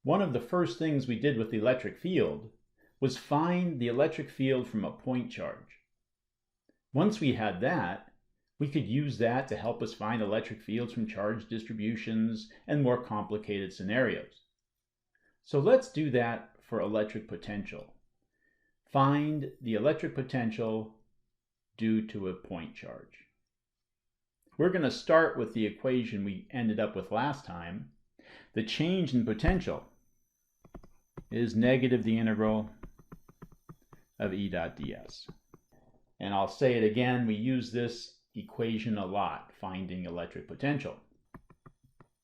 One of the first things we did with the electric field was find the electric field from a point charge. Once we had that, we could use that to help us find electric fields from charge distributions and more complicated scenarios. So let's do that for electric potential. Find the electric potential due to a point charge. We're going to start with the equation we ended up with last time. The change in potential is negative the integral of E dot ds. And I'll say it again, we use this equation a lot, finding electric potential.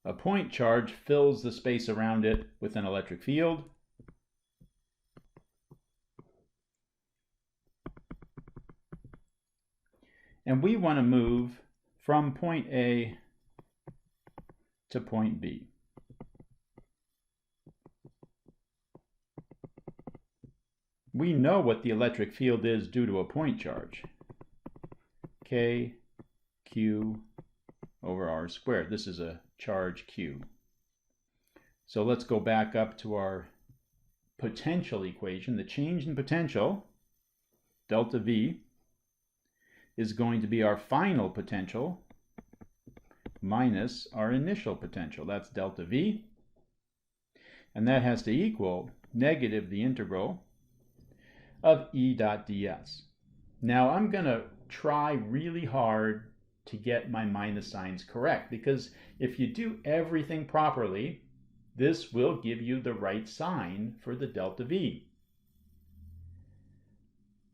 A point charge fills the space around it with an electric field. And we want to move from point A to point B. We know what the electric field is due to a point charge. K Q over R squared. This is a charge Q. So let's go back up to our potential equation. The change in potential, delta V, is going to be our final potential minus our initial potential. That's delta V. And that has to equal negative the integral of E dot ds. Now I'm going to try really hard to get my minus signs correct, because if you do everything properly, this will give you the right sign for the delta V.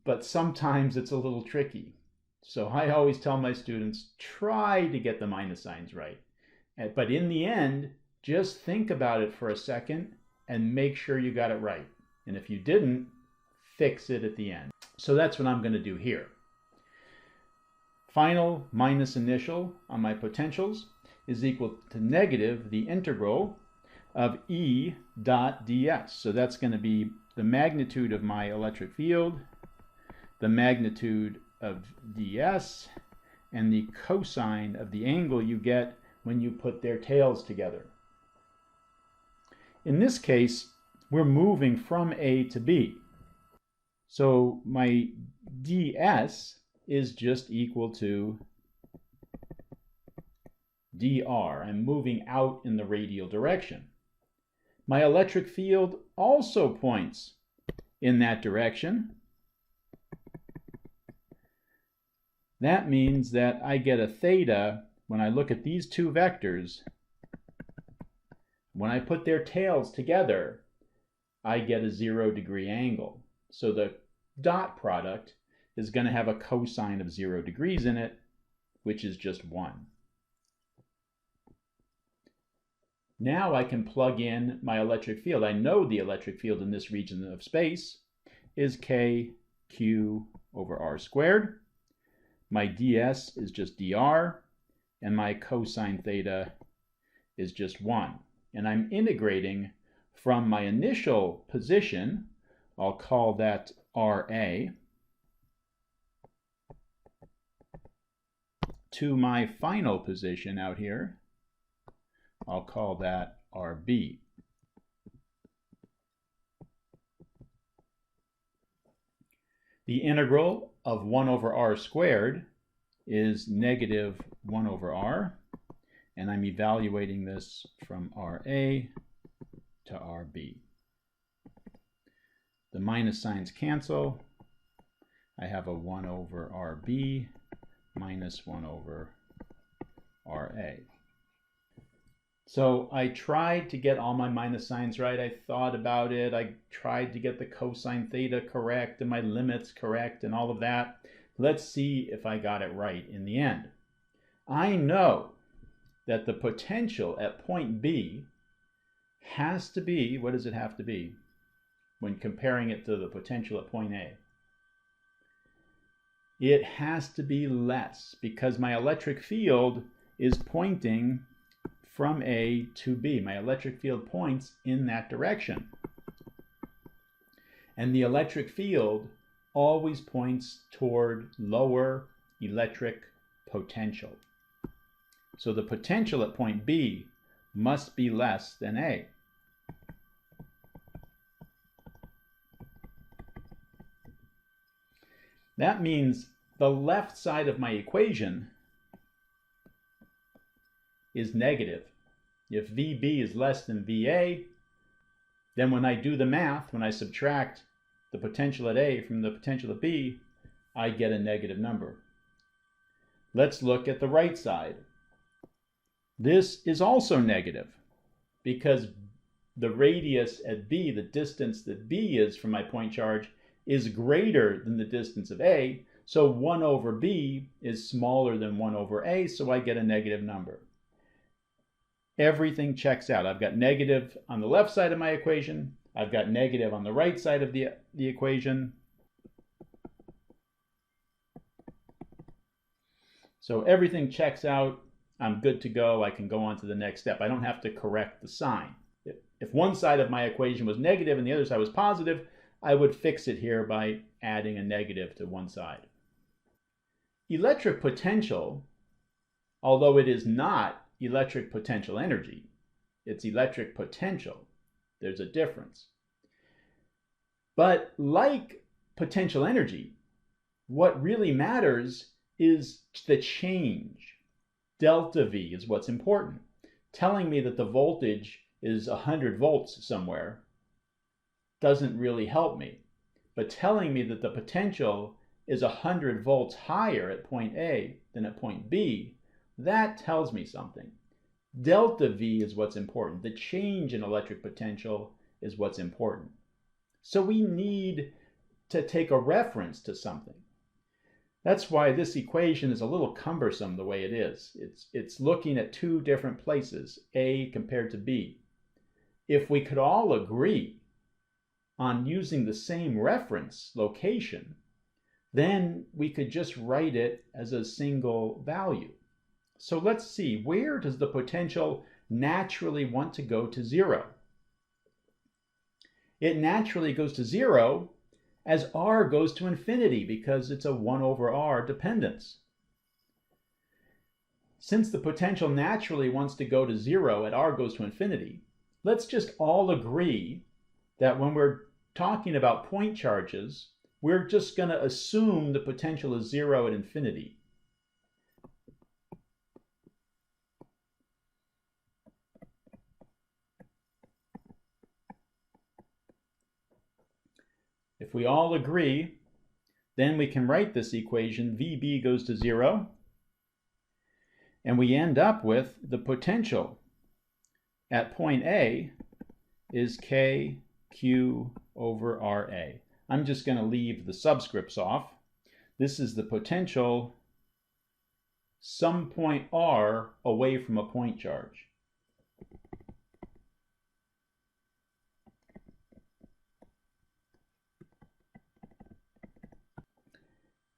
But sometimes it's a little tricky. So I always tell my students, try to get the minus signs right. But in the end, just think about it for a second and make sure you got it right. And if you didn't, fix it at the end. So that's what I'm going to do here. Final minus initial on my potentials is equal to negative the integral of E dot ds. So that's going to be the magnitude of my electric field, the magnitude of ds, and the cosine of the angle you get when you put their tails together. In this case, we're moving from A to B. So my ds is just equal to dr. I'm moving out in the radial direction. My electric field also points in that direction. That means that I get a theta when I look at these two vectors. When I put their tails together, I get a 0-degree angle. So the dot product is going to have a cosine of 0 degrees in it, which is just 1. Now I can plug in my electric field. I know the electric field in this region of space is K Q over R squared. My ds is just dr, and my cosine theta is just 1. And I'm integrating from my initial position, I'll call that RA, to my final position out here, I'll call that RB. The integral of 1 over r squared is negative 1 over r, and I'm evaluating this from RA to RB. The minus signs cancel. I have a 1 over RB minus 1 over RA. So I tried to get all my minus signs right. I thought about it. I tried to get the cosine theta correct and my limits correct and all of that. Let's see if I got it right in the end. I know that the potential at point B has to be, what does it have to be when comparing it to the potential at point A? It has to be less because my electric field is pointing from A to B. My electric field points in that direction. And the electric field always points toward lower electric potential. So the potential at point B must be less than A. That means the left side of my equation is negative. If VB is less than VA, then when I do the math, when I subtract the potential at A from the potential at B, I get a negative number. Let's look at the right side. This is also negative because the radius at B, the distance that B is from my point charge, is greater than the distance of A. So 1 over B is smaller than 1 over A, so I get a negative number. Everything checks out. I've got negative on the left side of my equation. I've got negative on the right side of the equation. So everything checks out. I'm good to go. I can go on to the next step. I don't have to correct the sign. If one side of my equation was negative and the other side was positive, I would fix it here by adding a negative to one side. Electric potential, although it is not electric potential energy, it's electric potential. There's a difference. But like potential energy, what really matters is the change. Delta V is what's important. Telling me that the voltage is 100 volts somewhere doesn't really help me. But telling me that the potential is 100 volts higher at point A than at point B, that tells me something. Delta V is what's important. The change in electric potential is what's important. So we need to take a reference to something. That's why this equation is a little cumbersome the way it is. It's looking at two different places, A compared to B. If we could all agree on using the same reference location, then we could just write it as a single value. So let's see, where does the potential naturally want to go to zero? It naturally goes to zero as R goes to infinity because it's a 1 over R dependence. Since the potential naturally wants to go to zero at R goes to infinity, let's just all agree that when we're talking about point charges, we're just going to assume the potential is zero at infinity. If we all agree, then we can write this equation, VB goes to zero, and we end up with the potential at point A is KQ over RA. I'm just going to leave the subscripts off. This is the potential some point R away from a point charge.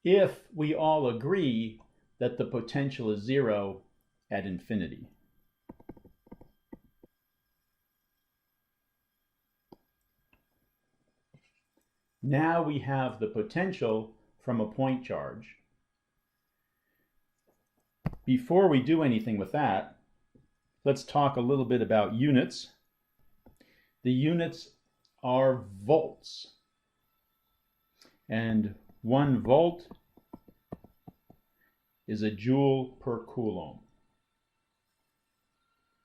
If we all agree that the potential is zero at infinity. Now we have the potential from a point charge. Before we do anything with that, let's talk a little bit about units. The units are volts. And 1 volt is a joule per coulomb.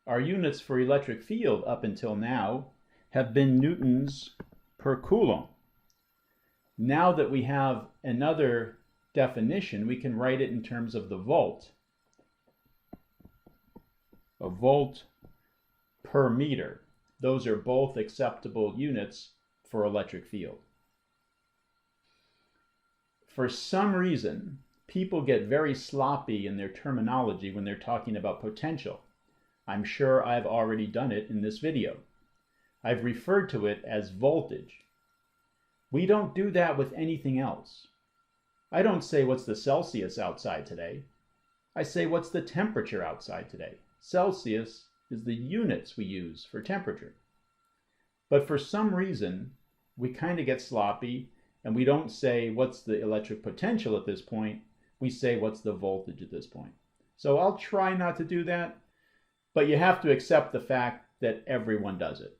Our units for electric field up until now have been newtons per coulomb. Now that we have another definition, we can write it in terms of the volt. A volt per meter. Those are both acceptable units for electric field. For some reason, people get very sloppy in their terminology when they're talking about potential. I'm sure I've already done it in this video. I've referred to it as voltage. We don't do that with anything else. I don't say what's the Celsius outside today. I say what's the temperature outside today. Celsius is the units we use for temperature. But for some reason, we kind of get sloppy and we don't say what's the electric potential at this point. We say what's the voltage at this point. So I'll try not to do that, but you have to accept the fact that everyone does it.